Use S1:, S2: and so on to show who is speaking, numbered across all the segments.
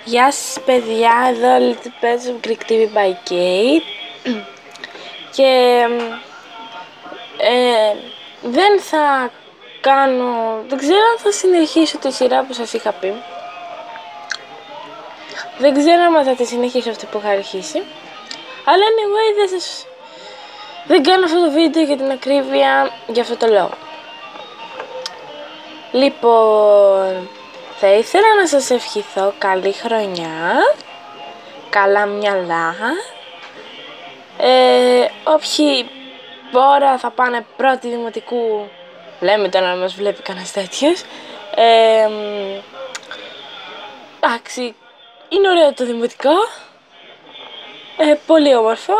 S1: Γεια σας παιδιά, εδώ Little Pets of Greek TV by Kate. Και δεν θα κάνω, δεν ξέρω αν θα συνεχίσω τη σειρά που σας είχα πει. Δεν ξέρω αν θα τη συνεχίσω αυτή που είχα αρχίσει. Αλλά anyway, δεν κάνω αυτό το βίντεο για την ακρίβεια, για αυτό το λόγο. Λοιπόν, θα ήθελα να σας ευχηθώ καλή χρονιά, καλά μυαλά. Όποιοι τώρα θα πάνε πρώτη δημοτικού, λέμε τώρα να μας βλέπει κανένας τέτοιος. Εντάξει, είναι ωραίο το δημοτικό, πολύ όμορφο.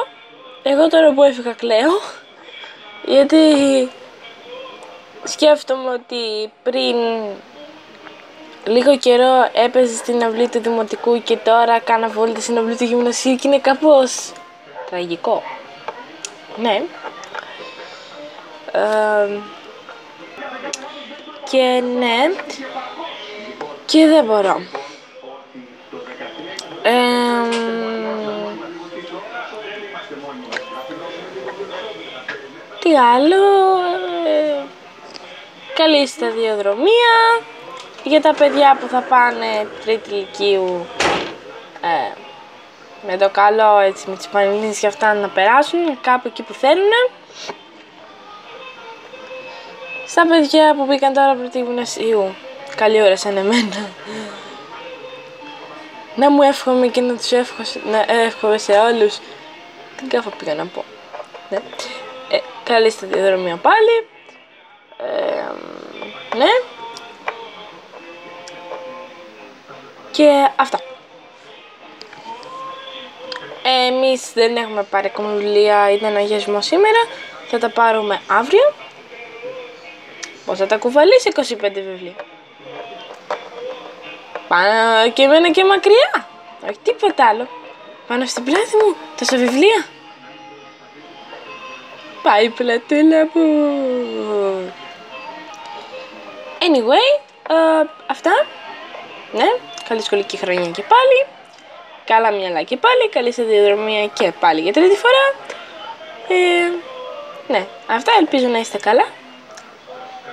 S1: Εγώ τώρα που έφυγα κλαίω, γιατί σκέφτομαι ότι πριν λίγο καιρό έπαιζε στην αυλή του δημοτικού και τώρα κάνα βόλτα στην αυλή του γυμνασίου και είναι κάπως τραγικό. Ναι. Και ναι, και δεν μπορώ. Τι άλλο, καλή σταδιοδρομία για τα παιδιά που θα πάνε τρίτη λυκείου, με το καλό, έτσι, με τις πανελλήνιες και αυτά να περάσουν κάπου εκεί που θέλουν. Στα παιδιά που μπήκαν τώρα πρώτη γυμνασίου, καλή ώρα σαν εμένα, να μου εύχομαι και να τους εύχομαι σε όλους. Τι κάφα πήγα να πω. Ναι. Καλή σταδιοδρομία πάλι. Ναι. Και αυτά. Εμείς δεν έχουμε πάρει ακόμα βιβλία, ήταν αγιασμό σήμερα. Θα τα πάρουμε αύριο. Πώς θα τα κουβαλήσει 25 βιβλία. Πάνω και εμένα και μακριά. Όχι τίποτα άλλο. Πάνω στην πλάτη μου τόσα βιβλία. Πάει η πλατούλα μου. Anyway, αυτά. Ναι, καλή σχολική χρονιά και πάλι. Καλά μυαλά και πάλι. Καλή σταδιοδρομία και πάλι για τρίτη φορά. Ναι, αυτά, ελπίζω να είστε καλά.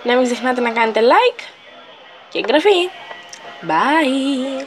S1: Να μην ξεχνάτε να κάνετε like και εγγραφή. Bye!